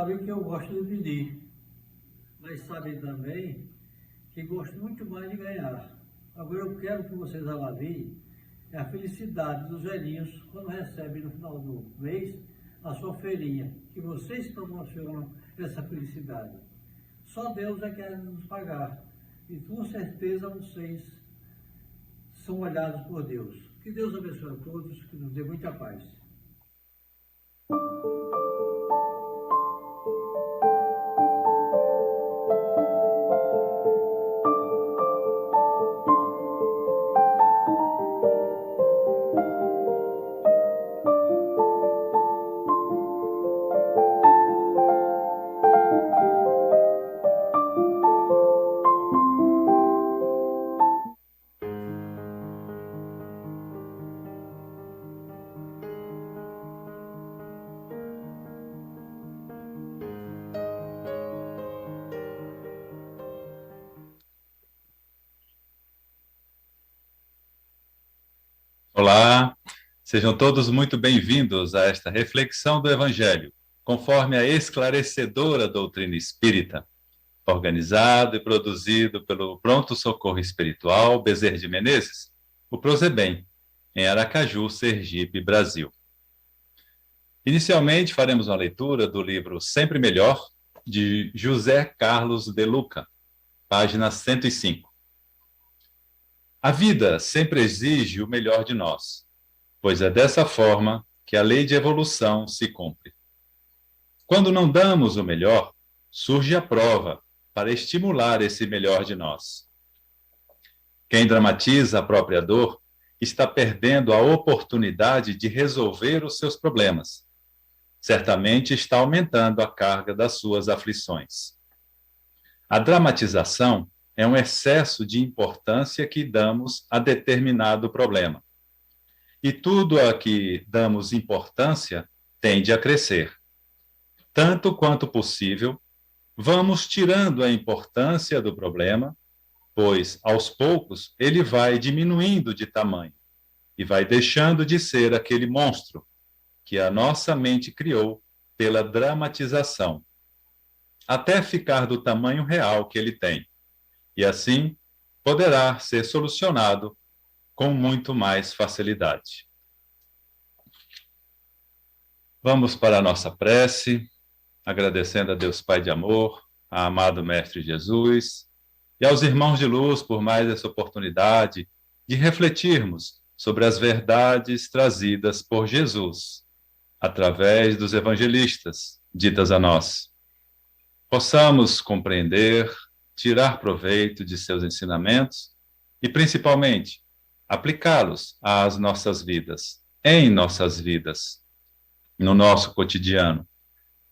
sabem que eu gosto de pedir, mas sabem também que gosto muito mais de ganhar. Agora eu quero que vocês alaviem a felicidade dos velhinhos quando recebem no final do mês a sua feirinha, que vocês proporcionam essa felicidade. Só Deus é que quer nos pagar. E com certeza vocês são olhados por Deus. Que Deus abençoe a todos, que nos dê muita paz. Olá, sejam todos muito bem-vindos a esta reflexão do Evangelho, conforme a esclarecedora doutrina espírita, organizado e produzido pelo Pronto Socorro Espiritual Bezerra de Menezes, o Prozebem, em Aracaju, Sergipe, Brasil. Inicialmente, faremos uma leitura do livro Sempre Melhor, de José Carlos de Luca, página 105. A vida sempre exige o melhor de nós, pois é dessa forma que a lei de evolução se cumpre. Quando não damos o melhor, surge a prova para estimular esse melhor de nós. Quem dramatiza a própria dor está perdendo a oportunidade de resolver os seus problemas. Certamente está aumentando a carga das suas aflições. A dramatização é um excesso de importância que damos a determinado problema. E tudo a que damos importância tende a crescer. Tanto quanto possível, vamos tirando a importância do problema, pois, aos poucos, ele vai diminuindo de tamanho e vai deixando de ser aquele monstro que a nossa mente criou pela dramatização, até ficar do tamanho real que ele tem. E assim, poderá ser solucionado com muito mais facilidade. Vamos para a nossa prece, agradecendo a Deus Pai de amor, a amado Mestre Jesus e aos irmãos de luz por mais essa oportunidade de refletirmos sobre as verdades trazidas por Jesus, através dos evangelistas, ditas a nós. Possamos compreender, tirar proveito de seus ensinamentos e, principalmente, aplicá-los às nossas vidas, em nossas vidas, no nosso cotidiano,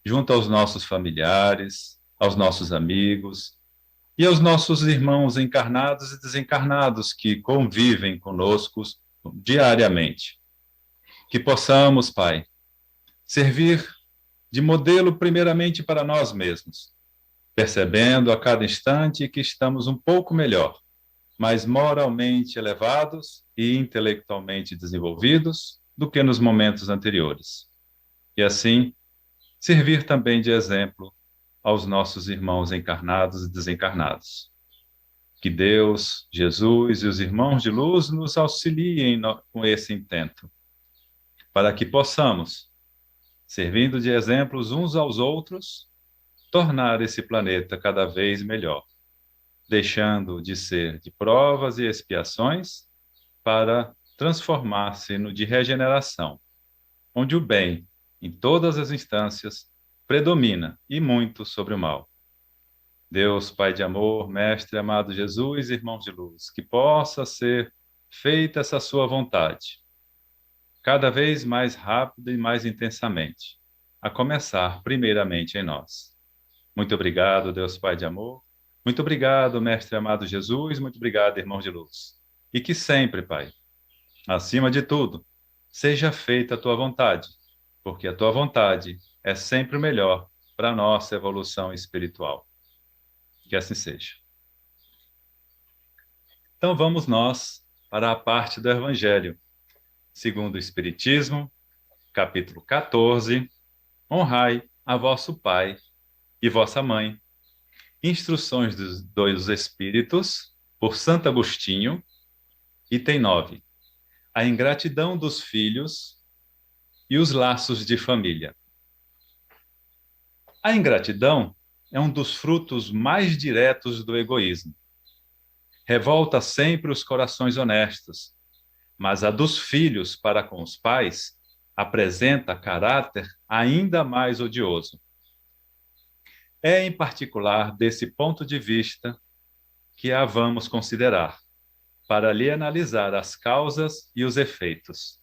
junto aos nossos familiares, aos nossos amigos e aos nossos irmãos encarnados e desencarnados que convivem conosco diariamente. Que possamos, Pai, servir de modelo primeiramente para nós mesmos, percebendo a cada instante que estamos um pouco melhor, mais moralmente elevados e intelectualmente desenvolvidos do que nos momentos anteriores. E assim, servir também de exemplo aos nossos irmãos encarnados e desencarnados. Que Deus, Jesus e os irmãos de luz nos auxiliem com esse intento, para que possamos, servindo de exemplos uns aos outros, tornar esse planeta cada vez melhor, deixando de ser de provas e expiações para transformar-se no de regeneração, onde o bem, em todas as instâncias, predomina e muito sobre o mal. Deus, Pai de amor, Mestre amado Jesus, irmãos de luz, que possa ser feita essa sua vontade, cada vez mais rápida e mais intensamente, a começar primeiramente em nós. Muito obrigado, Deus Pai de amor. Muito obrigado, Mestre amado Jesus. Muito obrigado, irmão de luz. E que sempre, Pai, acima de tudo, seja feita a tua vontade, porque a tua vontade é sempre o melhor para a nossa evolução espiritual. Que assim seja. Então vamos nós para a parte do Evangelho, segundo o Espiritismo, capítulo 14, honrai a vosso Pai e vossa Mãe. Instruções dos dois Espíritos, por Santo Agostinho, item 9. A ingratidão dos filhos e os laços de família. A ingratidão é um dos frutos mais diretos do egoísmo. Revolta sempre os corações honestos, mas a dos filhos para com os pais apresenta caráter ainda mais odioso. É, em particular, desse ponto de vista que a vamos considerar, para lhe analisar as causas e os efeitos.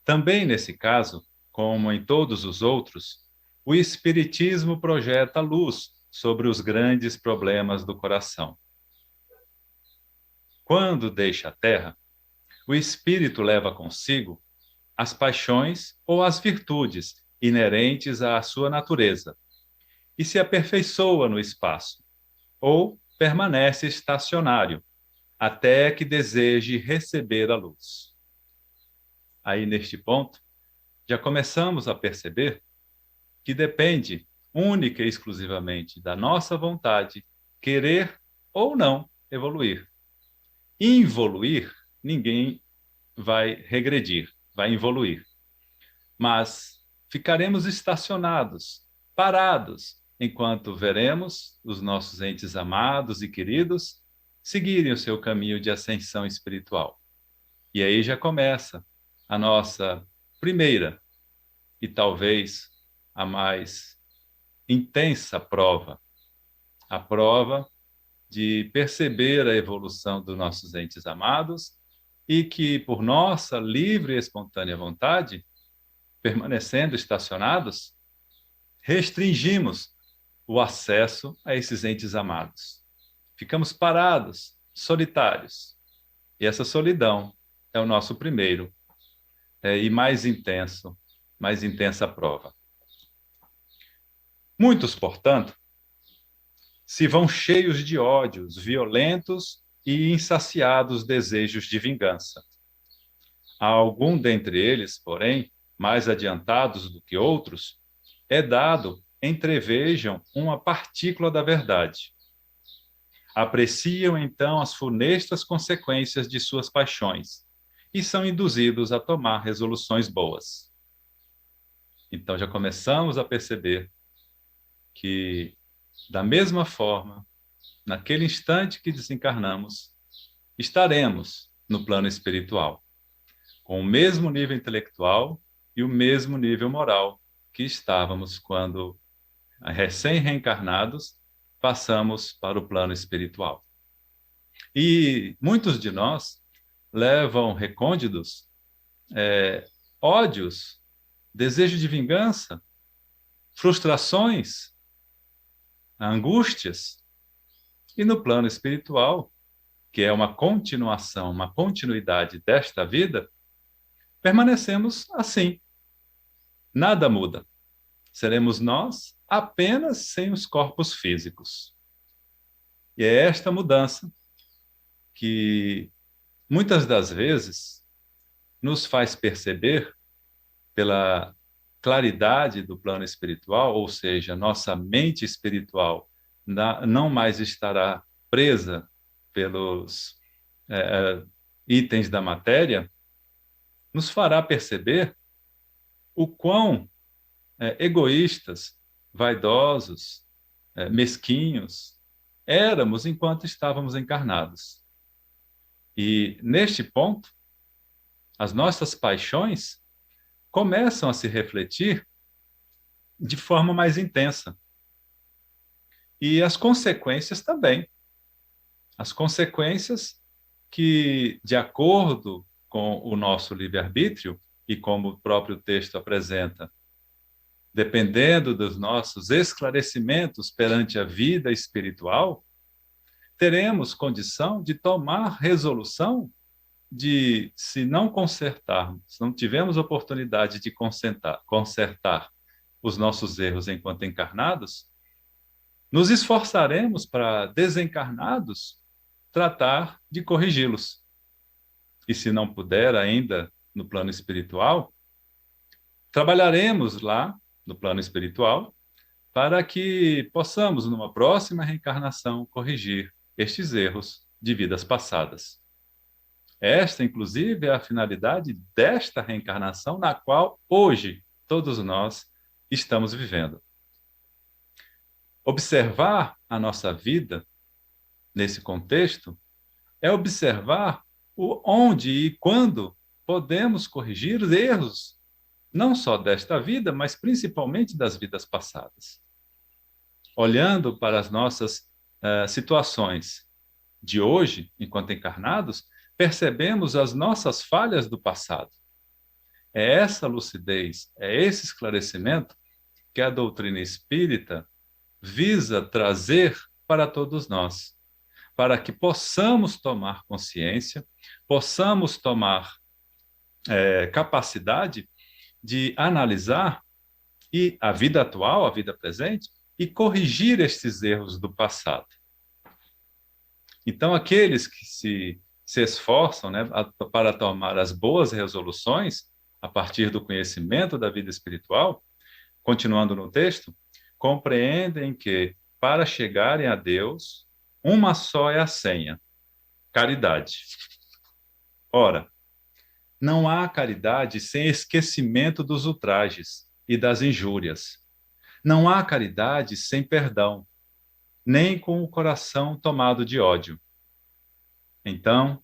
Também nesse caso, como em todos os outros, o Espiritismo projeta luz sobre os grandes problemas do coração. Quando deixa a Terra, o espírito leva consigo as paixões ou as virtudes inerentes à sua natureza e se aperfeiçoa no espaço, ou permanece estacionário, até que deseje receber a luz. Aí, neste ponto, já começamos a perceber que depende única e exclusivamente da nossa vontade querer ou não evoluir. Involuir, ninguém vai regredir, vai evoluir. Mas ficaremos estacionados, parados, enquanto veremos os nossos entes amados e queridos seguirem o seu caminho de ascensão espiritual. E aí já começa a nossa primeira e talvez a mais intensa prova, a prova de perceber a evolução dos nossos entes amados e que, por nossa livre e espontânea vontade, permanecendo estacionados, restringimos o acesso a esses entes amados. Ficamos parados, solitários. E essa solidão é o nosso primeiro e mais intensa prova. Muitos, portanto, se vão cheios de ódios violentos e insaciados desejos de vingança. A algum dentre eles, porém, mais adiantados do que outros, é dado entrevejam uma partícula da verdade. Apreciam então as funestas consequências de suas paixões e são induzidos a tomar resoluções boas. Então já começamos a perceber que, da mesma forma, naquele instante que desencarnamos, estaremos no plano espiritual, com o mesmo nível intelectual e o mesmo nível moral que estávamos quando, recém-reencarnados, passamos para o plano espiritual. E muitos de nós levam recônditos, ódios, desejo de vingança, frustrações, angústias. E no plano espiritual, que é uma continuação, uma continuidade desta vida, permanecemos assim. Nada muda. Seremos nós apenas sem os corpos físicos. E é esta mudança que muitas das vezes nos faz perceber, pela claridade do plano espiritual, ou seja, nossa mente espiritual não mais estará presa pelos itens da matéria, nos fará perceber o quão egoístas, vaidosos, mesquinhos éramos enquanto estávamos encarnados. E, neste ponto, as nossas paixões começam a se refletir de forma mais intensa. E as consequências também. As consequências que, de acordo com o nosso livre-arbítrio, e como o próprio texto apresenta, dependendo dos nossos esclarecimentos perante a vida espiritual, teremos condição de tomar resolução de, se não consertarmos, se não tivermos oportunidade de consertar os nossos erros enquanto encarnados, nos esforçaremos para, desencarnados, tratar de corrigi-los. E se não puder ainda no plano espiritual, trabalharemos lá no plano espiritual, para que possamos, numa próxima reencarnação, corrigir estes erros de vidas passadas. Esta, inclusive, é a finalidade desta reencarnação na qual hoje todos nós estamos vivendo. Observar a nossa vida nesse contexto é observar onde e quando podemos corrigir os erros, não só desta vida, mas principalmente das vidas passadas. Olhando para as nossas situações de hoje, enquanto encarnados, percebemos as nossas falhas do passado. É essa lucidez, é esse esclarecimento que a doutrina espírita visa trazer para todos nós, para que possamos tomar consciência, possamos tomar capacidade de analisar a vida atual, a vida presente, e corrigir estes erros do passado. Então, aqueles que se esforçam, né, para tomar as boas resoluções, a partir do conhecimento da vida espiritual, continuando no texto, compreendem que, para chegarem a Deus, uma só é a senha: caridade. Ora, não há caridade sem esquecimento dos ultrajes e das injúrias. Não há caridade sem perdão, nem com o coração tomado de ódio. Então,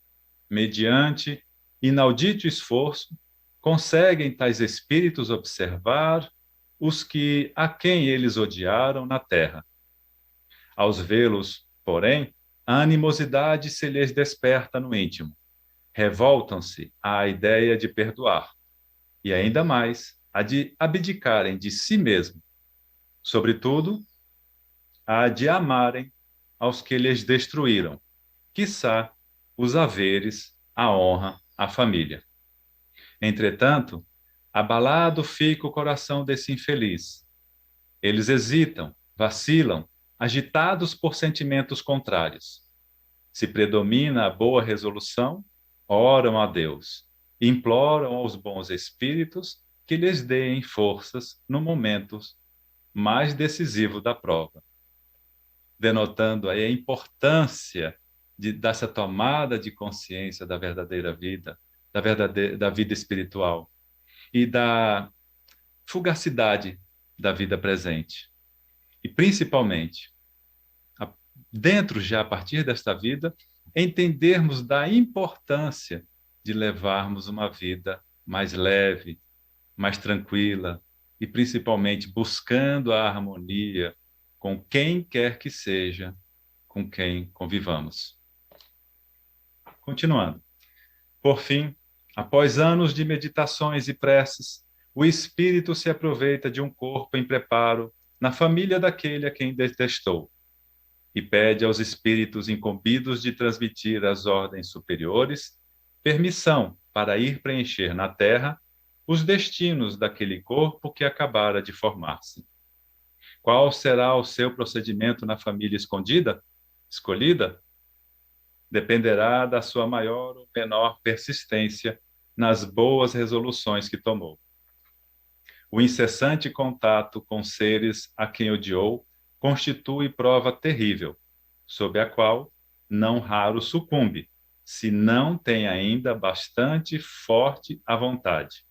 mediante inaudito esforço, conseguem tais espíritos observar os que a quem eles odiaram na terra. Aos vê-los, porém, a animosidade se lhes desperta no íntimo. Revoltam-se à ideia de perdoar, e ainda mais a de abdicarem de si mesmo, sobretudo, a de amarem aos que lhes destruíram, quiçá os haveres, a honra, a família. Entretanto, abalado fica o coração desse infeliz. Eles hesitam, vacilam, agitados por sentimentos contrários. Se predomina a boa resolução, oram a Deus, imploram aos bons espíritos que lhes deem forças no momento mais decisivo da prova, denotando aí a importância dessa tomada de consciência da verdadeira vida, da vida espiritual e da fugacidade da vida presente. E principalmente, dentro já a partir desta vida, entendermos da importância de levarmos uma vida mais leve, mais tranquila e principalmente buscando a harmonia com quem quer que seja com quem convivamos. Continuando. Por fim, após anos de meditações e preces, o espírito se aproveita de um corpo em preparo na família daquele a quem detestou e pede aos espíritos incumbidos de transmitir às ordens superiores permissão para ir preencher na Terra os destinos daquele corpo que acabara de formar-se. Qual será o seu procedimento na família escolhida? Dependerá da sua maior ou menor persistência nas boas resoluções que tomou. O incessante contato com seres a quem odiou constitui prova terrível, sob a qual não raro sucumbe, se não tem ainda bastante forte a vontade.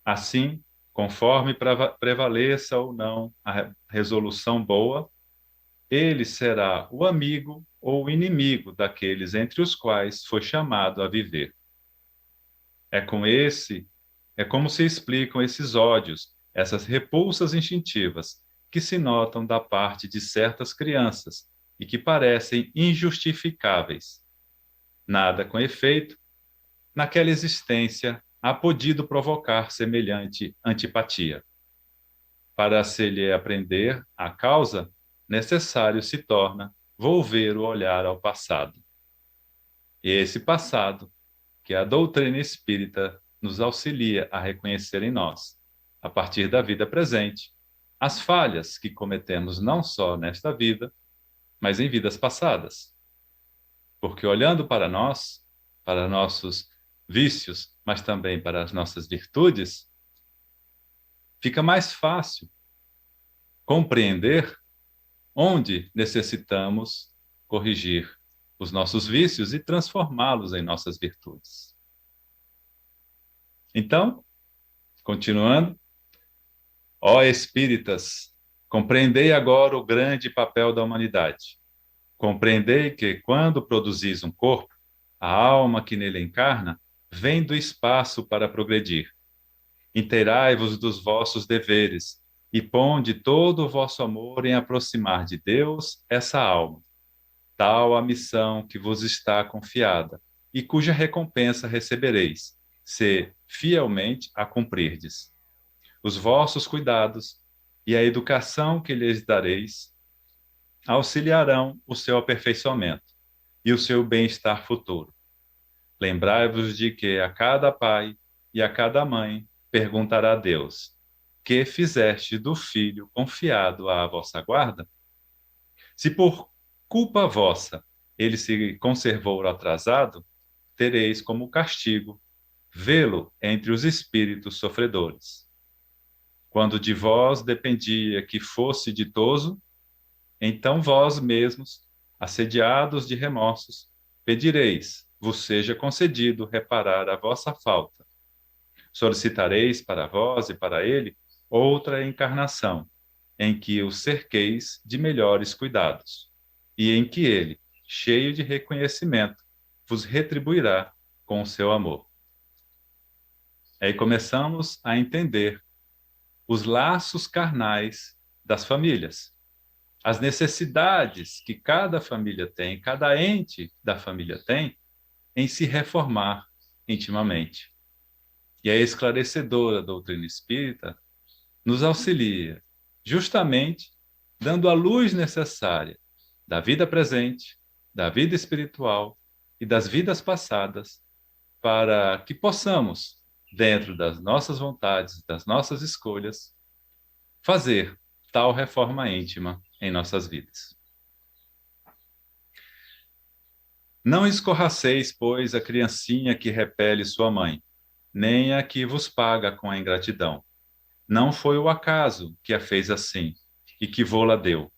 Assim, conforme prevaleça ou não a resolução boa, ele será o amigo ou o inimigo daqueles entre os quais foi chamado a viver. É como se explicam esses ódios, essas repulsas instintivas que se notam da parte de certas crianças e que parecem injustificáveis. Nada com efeito, naquela existência há podido provocar semelhante antipatia. Para se lhe aprender a causa, necessário se torna volver o olhar ao passado. E esse passado, que a doutrina espírita nos auxilia a reconhecer em nós, a partir da vida presente, as falhas que cometemos não só nesta vida, mas em vidas passadas. Porque olhando para nós, para nossos vícios, mas também para as nossas virtudes, fica mais fácil compreender onde necessitamos corrigir os nossos vícios e transformá-los em nossas virtudes. Então, continuando, ó espíritas, compreendei agora o grande papel da humanidade. Compreendei que, quando produzis um corpo, a alma que nele encarna vem do espaço para progredir. Inteirai-vos dos vossos deveres e ponde todo o vosso amor em aproximar de Deus essa alma, tal a missão que vos está confiada e cuja recompensa recebereis, se fielmente a cumprirdes. Os vossos cuidados e a educação que lhes dareis auxiliarão o seu aperfeiçoamento e o seu bem-estar futuro. Lembrai-vos de que a cada pai e a cada mãe perguntará a Deus: que fizeste do filho confiado à vossa guarda? Se por culpa vossa ele se conservou atrasado, tereis como castigo vê-lo entre os espíritos sofredores. Quando de vós dependia que fosse ditoso, então vós mesmos, assediados de remorsos, pedireis, vos seja concedido reparar a vossa falta. Solicitareis para vós e para ele outra encarnação, em que o cerqueis de melhores cuidados, e em que ele, cheio de reconhecimento, vos retribuirá com o seu amor. Aí começamos a entender os laços carnais das famílias, as necessidades que cada família tem, cada ente da família tem, em se reformar intimamente. E a esclarecedora doutrina espírita nos auxilia, justamente dando a luz necessária da vida presente, da vida espiritual e das vidas passadas, para que possamos, dentro das nossas vontades, das nossas escolhas, fazer tal reforma íntima em nossas vidas. Não escorraceis, pois, a criancinha que repele sua mãe, nem a que vos paga com a ingratidão. Não foi o acaso que a fez assim, e que vô-la deu.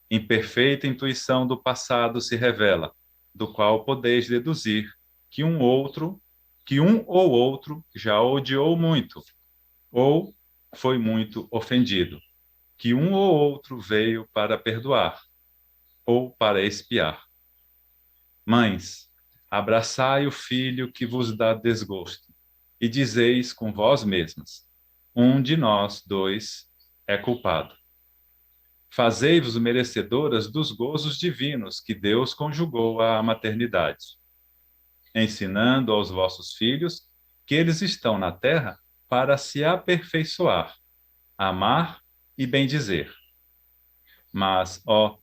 Imperfeita intuição do passado se revela, do qual podeis deduzir que um ou outro já odiou muito, ou foi muito ofendido, que um ou outro veio para perdoar, ou para expiar. Mães, abraçai o filho que vos dá desgosto, e dizeis com vós mesmas: um de nós dois é culpado. Fazei-vos merecedoras dos gozos divinos que Deus conjugou à maternidade, ensinando aos vossos filhos que eles estão na terra para se aperfeiçoar, amar e bendizer. Mas, ó,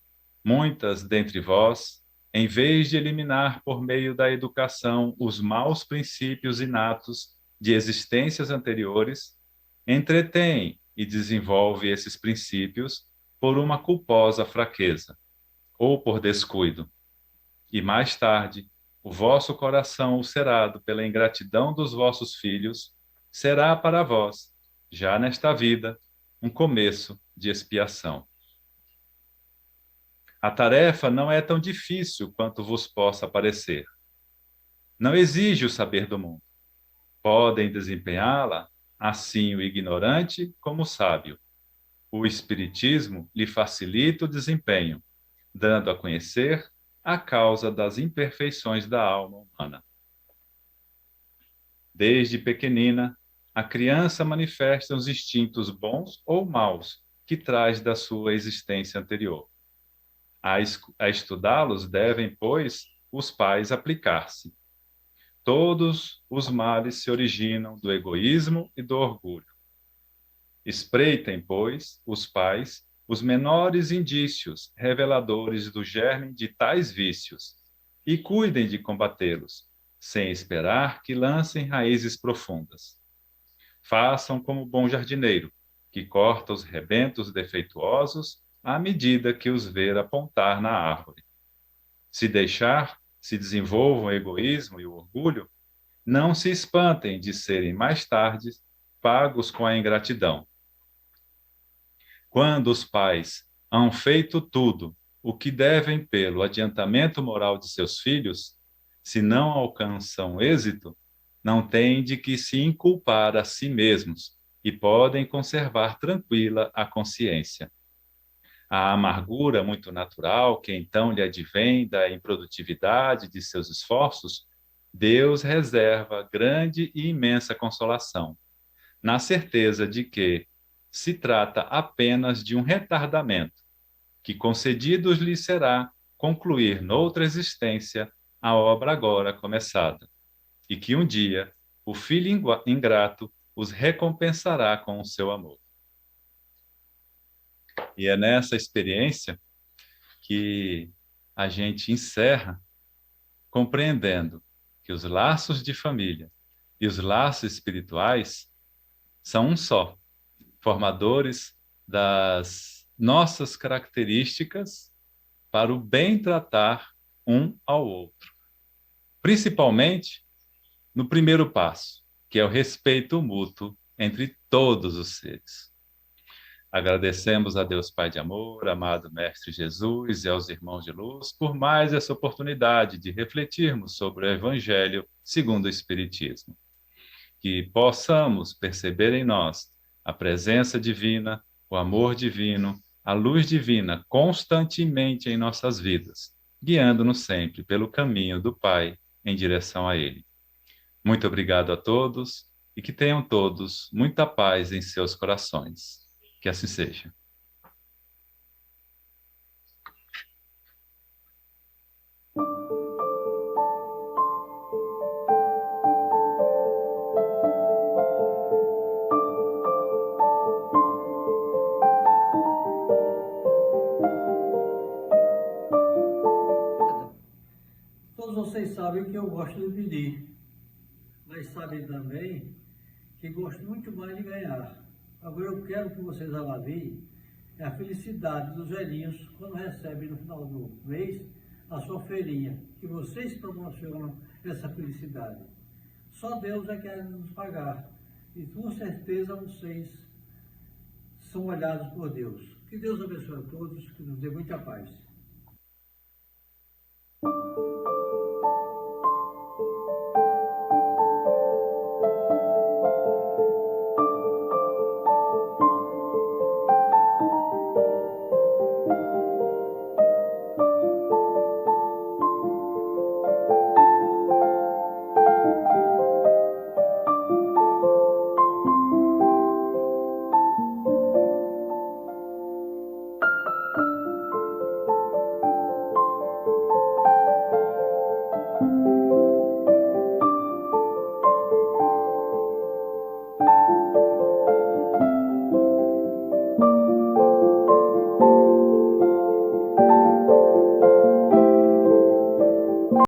muitas dentre vós, em vez de eliminar por meio da educação os maus princípios inatos de existências anteriores, entretêm e desenvolvem esses princípios por uma culposa fraqueza ou por descuido. E mais tarde, o vosso coração ulcerado pela ingratidão dos vossos filhos será para vós, já nesta vida, um começo de expiação. A tarefa não é tão difícil quanto vos possa parecer. Não exige o saber do mundo. Podem desempenhá-la assim o ignorante como o sábio. O Espiritismo lhe facilita o desempenho, dando a conhecer a causa das imperfeições da alma humana. Desde pequenina, a criança manifesta os instintos bons ou maus que traz da sua existência anterior. A estudá-los devem, pois, os pais aplicar-se. Todos os males se originam do egoísmo e do orgulho. Espreitem, pois, os pais, os menores indícios reveladores do germe de tais vícios e cuidem de combatê-los, sem esperar que lancem raízes profundas. Façam como o bom jardineiro, que corta os rebentos defeituosos à medida que os ver apontar na árvore. Se deixar, se desenvolvam o egoísmo e o orgulho, não se espantem de serem mais tarde pagos com a ingratidão, Quando os pais hão feito tudo o que devem pelo adiantamento moral de seus filhos, se não alcançam êxito, não têm de que se inculpar a si mesmos e podem conservar tranquila a consciência. A amargura muito natural que então lhe advém da improdutividade de seus esforços, Deus reserva grande e imensa consolação, na certeza de que se trata apenas de um retardamento, que concedidos lhe será concluir noutra existência a obra agora começada, e que um dia o filho ingrato os recompensará com o seu amor. E é nessa experiência que a gente encerra compreendendo que os laços de família e os laços espirituais são um só, formadores das nossas características para o bem tratar um ao outro. Principalmente no primeiro passo, que é o respeito mútuo entre todos os seres. Agradecemos a Deus Pai de amor, amado Mestre Jesus e aos irmãos de luz por mais essa oportunidade de refletirmos sobre o Evangelho segundo o Espiritismo. Que possamos perceber em nós a presença divina, o amor divino, a luz divina constantemente em nossas vidas, guiando-nos sempre pelo caminho do Pai em direção a Ele. Muito obrigado a todos e que tenham todos muita paz em seus corações. Que assim seja. Todos vocês sabem que eu gosto de pedir, mas sabem também que gosto muito mais de ganhar. Agora eu quero que vocês avaliem a felicidade dos velhinhos quando recebem no final do mês a sua feirinha, que vocês proporcionam essa felicidade. Só Deus é que quer nos pagar. E com certeza vocês são olhados por Deus. Que Deus abençoe a todos, que nos dê muita paz.